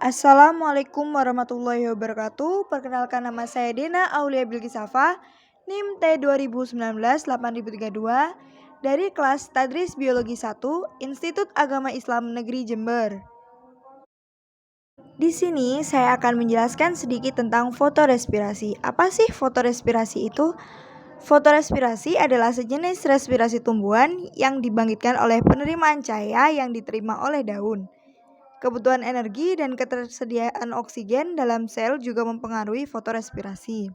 Assalamualaikum warahmatullahi wabarakatuh. Perkenalkan, nama saya Dena Aulia Bilkisafa, NIM T 2019-8032 dari kelas Tadris Biologi 1, Institut Agama Islam Negeri Jember. Di sini saya akan menjelaskan sedikit tentang fotorespirasi. Apa sih fotorespirasi itu? Fotorespirasi adalah sejenis respirasi tumbuhan yang dibangkitkan oleh penerimaan cahaya yang diterima oleh daun. Kebutuhan energi dan ketersediaan oksigen dalam sel juga mempengaruhi fotorespirasi.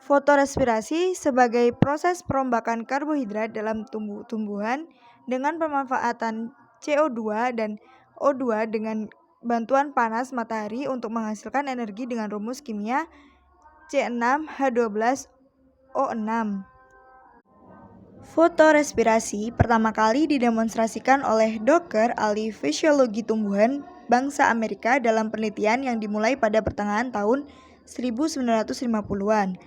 Fotorespirasi sebagai proses perombakan karbohidrat dalam tumbuhan dengan pemanfaatan CO2 dan O2 dengan bantuan panas matahari untuk menghasilkan energi dengan rumus kimia C6H12O6. Fotorespirasi pertama kali didemonstrasikan oleh Dr. ahli fisiologi tumbuhan bangsa Amerika dalam penelitian yang dimulai pada pertengahan tahun 1950-an.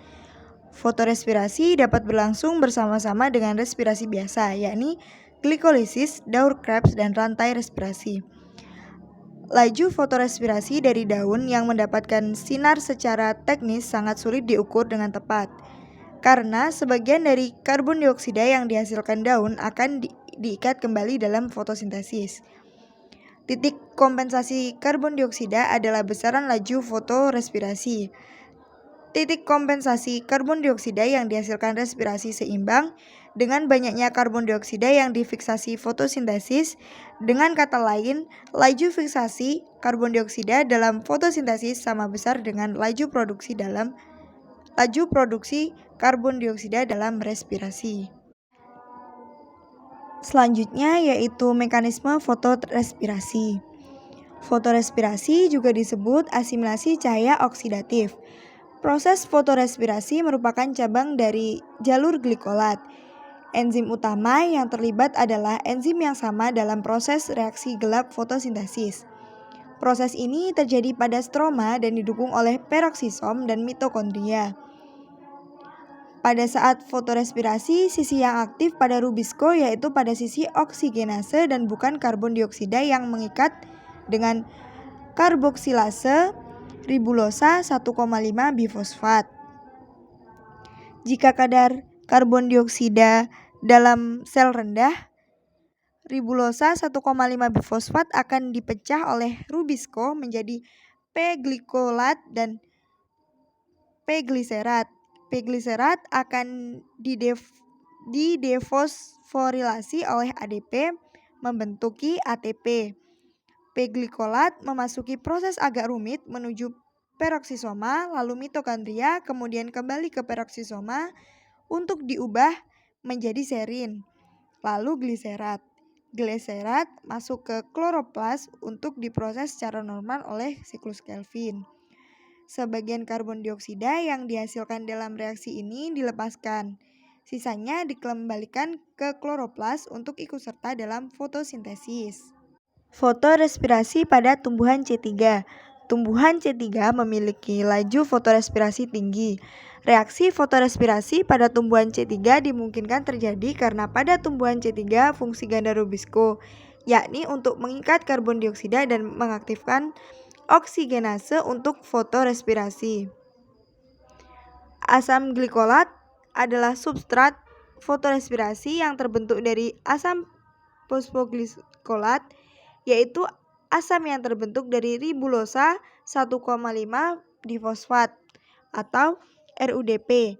Fotorespirasi dapat berlangsung bersama-sama dengan respirasi biasa, yakni glikolisis, daur Krebs, dan rantai respirasi. Laju fotorespirasi dari daun yang mendapatkan sinar secara teknis sangat sulit diukur dengan tepat, karena sebagian dari karbon dioksida yang dihasilkan daun akan diikat kembali dalam fotosintesis. Titik kompensasi karbon dioksida adalah besaran laju fotorespirasi. Titik kompensasi karbon dioksida yang dihasilkan respirasi seimbang dengan banyaknya karbon dioksida yang difiksasi fotosintesis. Dengan kata lain, laju fiksasi karbon dioksida dalam fotosintesis sama besar dengan laju produksi karbon dioksida dalam respirasi. Selanjutnya yaitu mekanisme fotorespirasi. Fotorespirasi juga disebut asimilasi cahaya oksidatif. Proses fotorespirasi merupakan cabang dari jalur glikolat. Enzim utama yang terlibat adalah enzim yang sama dalam proses reaksi gelap fotosintesis. Proses ini terjadi pada stroma dan didukung oleh peroksisom dan mitokondria. Pada saat fotorespirasi, sisi yang aktif pada rubisco yaitu pada sisi oksigenase dan bukan karbon dioksida yang mengikat dengan karboksilase ribulosa 1,5 bifosfat. Jika kadar karbon dioksida dalam sel rendah, ribulosa 1,5 bifosfat akan dipecah oleh rubisco menjadi P-glikolat dan P-gliserat. P-gliserat akan didefosforilasi oleh ADP membentuki ATP. P-glikolat memasuki proses agak rumit menuju peroksisoma, lalu mitokondria, kemudian kembali ke peroksisoma untuk diubah menjadi serin, lalu gliserat. Gliserat masuk ke kloroplas untuk diproses secara normal oleh siklus Kelvin. Sebagian karbon dioksida yang dihasilkan dalam reaksi ini dilepaskan. Sisanya dikembalikan ke kloroplas untuk ikut serta dalam fotosintesis. Fotorespirasi pada tumbuhan C3. Tumbuhan C3 memiliki laju fotorespirasi tinggi. Reaksi fotorespirasi pada tumbuhan C3 dimungkinkan terjadi karena pada tumbuhan C3 fungsi ganda rubisco, yakni untuk mengikat karbon dioksida dan mengaktifkan oksigenase untuk fotorespirasi. Asam glikolat adalah substrat fotorespirasi yang terbentuk dari asam fosfoglikolat, yaitu asam yang terbentuk dari ribulosa 1,5 difosfat atau RUDP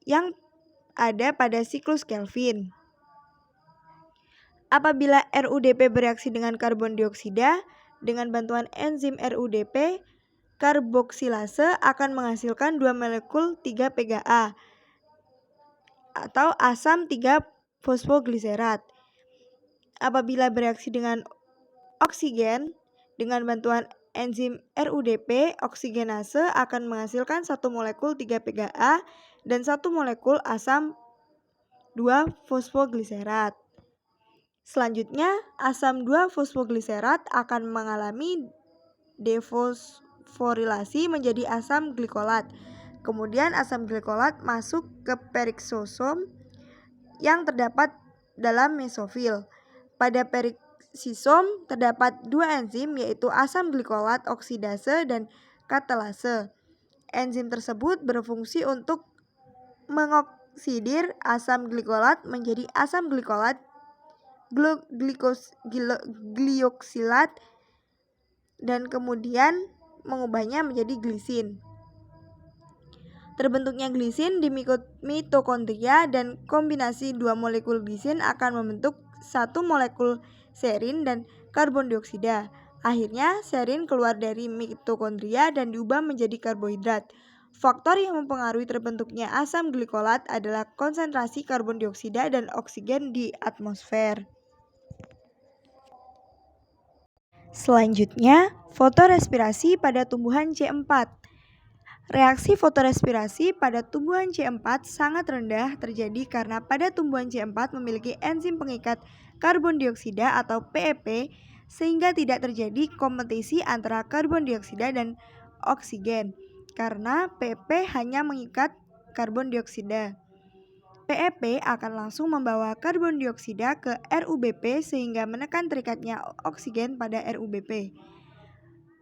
yang ada pada siklus Kelvin. Apabila RUDP bereaksi dengan karbon dioksida dengan bantuan enzim RUDP, karboksilase akan menghasilkan 2 molekul 3-PGA atau asam 3-fosfogliserat. Apabila bereaksi dengan oksigen dengan bantuan enzim RUDP, oksigenase akan menghasilkan 1 molekul 3-PGA dan 1 molekul asam 2-fosfogliserat. Selanjutnya, asam 2-fosfogliserat akan mengalami defosforilasi menjadi asam glikolat. Kemudian asam glikolat masuk ke periksosom yang terdapat dalam mesofil. Pada sisom terdapat dua enzim yaitu asam glikolat oksidase dan katalase. Enzim tersebut berfungsi untuk mengoksidir asam glikolat menjadi asam glikolat glioksilat dan kemudian mengubahnya menjadi glisin. Terbentuknya glisin di mitokondria dan kombinasi dua molekul glisin akan membentuk satu molekul serin dan karbon dioksida. Akhirnya serin keluar dari mitokondria dan diubah menjadi karbohidrat. Faktor yang mempengaruhi terbentuknya asam glikolat adalah konsentrasi karbon dioksida dan oksigen di atmosfer. Selanjutnya, fotorespirasi pada tumbuhan C4. Reaksi fotorespirasi pada tumbuhan C4 sangat rendah terjadi karena pada tumbuhan C4 memiliki enzim pengikat karbon dioksida atau PEP sehingga tidak terjadi kompetisi antara karbon dioksida dan oksigen karena PEP hanya mengikat karbon dioksida. PEP akan langsung membawa karbon dioksida ke RUBP sehingga menekan terikatnya oksigen pada RUBP.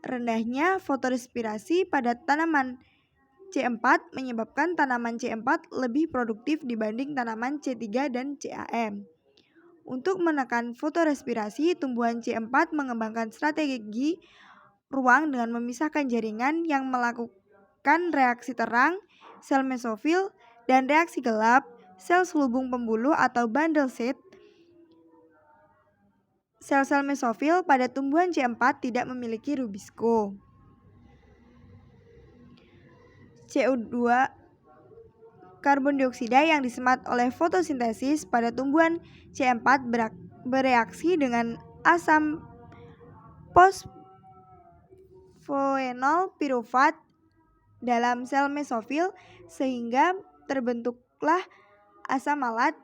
Rendahnya fotorespirasi pada tanaman C4 menyebabkan tanaman C4 lebih produktif dibanding tanaman C3 dan CAM. Untuk menekan fotorespirasi, tumbuhan C4 mengembangkan strategi ruang dengan memisahkan jaringan yang melakukan reaksi terang, sel mesofil, dan reaksi gelap, sel selubung pembuluh atau bundle seed. Sel-sel mesofil pada tumbuhan C4 tidak memiliki rubisco. CO2 karbon dioksida yang disemat oleh fotosintesis pada tumbuhan C4 bereaksi dengan asam fosfoenol pirufat dalam sel mesofil sehingga terbentuklah asam malat,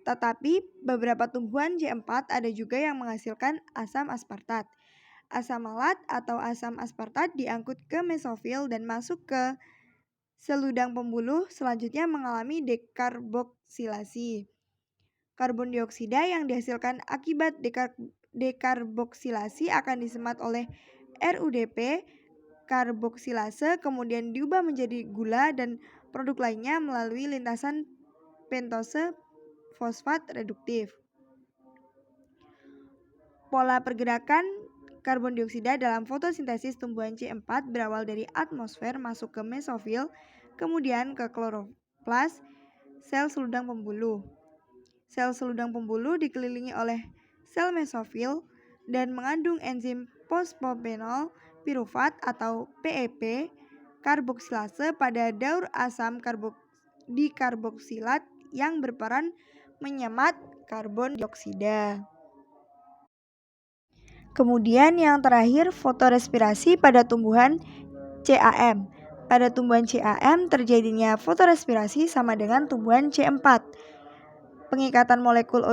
tetapi beberapa tumbuhan C4 ada juga yang menghasilkan asam aspartat. Asam malat atau asam aspartat diangkut ke mesofil dan masuk ke seludang pembuluh, selanjutnya mengalami dekarboksilasi. Karbon dioksida yang dihasilkan akibat dekarboksilasi akan disemat oleh RUDP karboksilase, kemudian diubah menjadi gula dan produk lainnya melalui lintasan pentose fosfat reduktif. Pola pergerakan karbon dioksida dalam fotosintesis tumbuhan C4 berawal dari atmosfer masuk ke mesofil, kemudian ke kloroplas, sel seludang pembuluh. Sel seludang pembuluh dikelilingi oleh sel mesofil dan mengandung enzim fosfoenol pirufat atau PEP karboksilase pada daur asam dikarboksilat yang berperan menyemat karbon dioksida. Kemudian yang terakhir, fotorespirasi pada tumbuhan CAM. Pada tumbuhan CAM terjadinya fotorespirasi sama dengan tumbuhan C4. Pengikatan molekul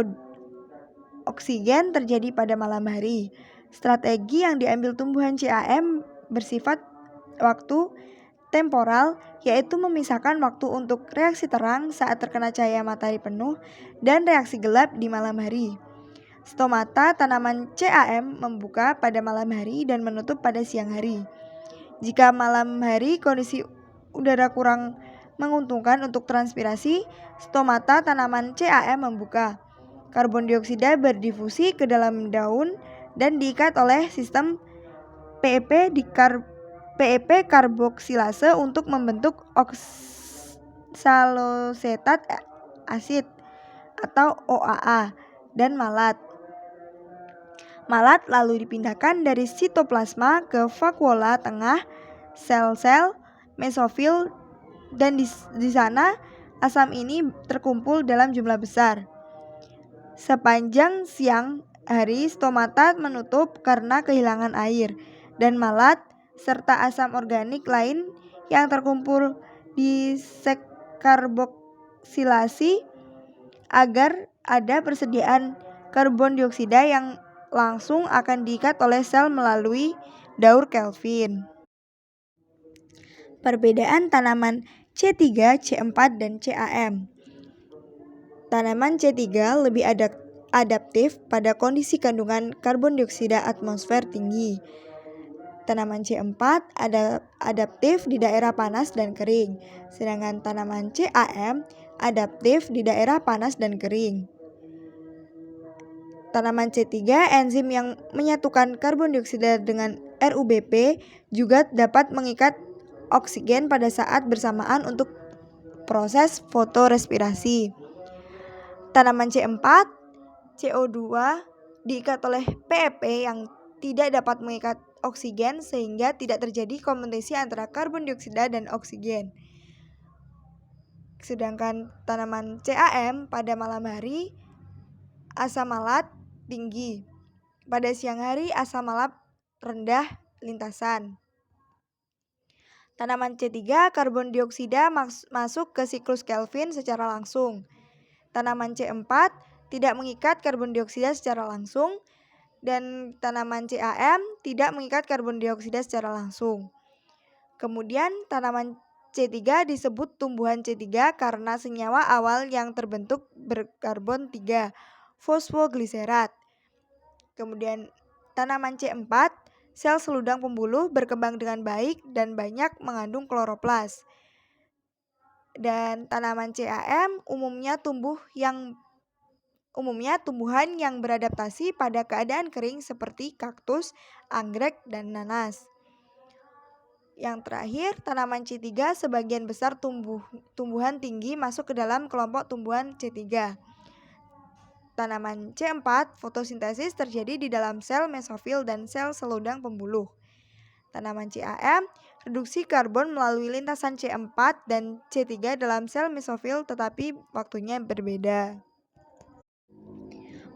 oksigen terjadi pada malam hari. Strategi yang diambil tumbuhan CAM bersifat waktu temporal, yaitu memisahkan waktu untuk reaksi terang saat terkena cahaya matahari penuh dan reaksi gelap di malam hari. Stomata tanaman CAM membuka pada malam hari dan menutup pada siang hari. Jika malam hari kondisi udara kurang menguntungkan untuk transpirasi, stomata tanaman CAM membuka. Karbon dioksida berdifusi ke dalam daun dan diikat oleh sistem PEP karboksilase untuk membentuk oksalosetat asid atau OAA dan malat. Malat lalu dipindahkan dari sitoplasma ke vakuola tengah sel-sel mesofil dan di sana asam ini terkumpul dalam jumlah besar. Sepanjang siang hari stomata menutup karena kehilangan air dan malat serta asam organik lain yang terkumpul di karboksilasi agar ada persediaan karbon dioksida yang langsung akan diikat oleh sel melalui daur Kelvin. Perbedaan tanaman C3, C4, dan CAM. Tanaman C3 lebih ada adaptif pada kondisi kandungan karbon dioksida atmosfer tinggi. Tanaman C4 adaptif di daerah panas dan kering, sedangkan tanaman CAM adaptif di daerah panas dan kering. Tanaman C3, enzim yang menyatukan karbon dioksida dengan RUBP, juga dapat mengikat oksigen pada saat bersamaan untuk proses fotorespirasi. Tanaman C4, CO2 diikat oleh PEP yang tidak dapat mengikat oksigen sehingga tidak terjadi kompetisi antara karbon dioksida dan oksigen. Sedangkan tanaman CAM pada malam hari asam malat tinggi, pada siang hari asam malat rendah lintasan. Tanaman C3 karbon dioksida masuk ke siklus Kelvin secara langsung. Tanaman C4 tidak mengikat karbon dioksida secara langsung, dan tanaman CAM tidak mengikat karbon dioksida secara langsung. Kemudian tanaman C3 disebut tumbuhan C3 karena senyawa awal yang terbentuk berkarbon 3, fosfogliserat. Kemudian tanaman C4, sel seludang pembuluh berkembang dengan baik dan banyak mengandung kloroplas. Dan tanaman CAM umumnya tumbuhan yang beradaptasi pada keadaan kering seperti kaktus, anggrek, dan nanas. Yang terakhir, tanaman C3 sebagian besar tumbuhan tinggi masuk ke dalam kelompok tumbuhan C3. Tanaman C4 fotosintesis terjadi di dalam sel mesofil dan sel seludang pembuluh. Tanaman CAM reduksi karbon melalui lintasan C4 dan C3 dalam sel mesofil, tetapi waktunya berbeda.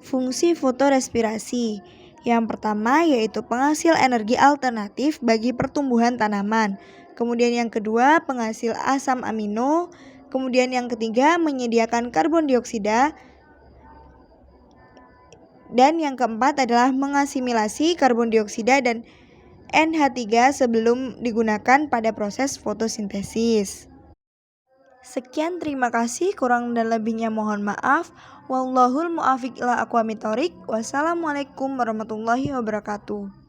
Fungsi fotorespirasi. Yang pertama yaitu penghasil energi alternatif bagi pertumbuhan tanaman. Kemudian yang kedua penghasil asam amino. Kemudian yang ketiga menyediakan karbon dioksida. Dan yang keempat adalah mengasimilasi karbon dioksida dan NH3 sebelum digunakan pada proses fotosintesis. Sekian, terima kasih, kurang dan lebihnya mohon maaf. Wallahul muwaffiq ila aqwamit thoriq. Wassalamualaikum warahmatullahi wabarakatuh.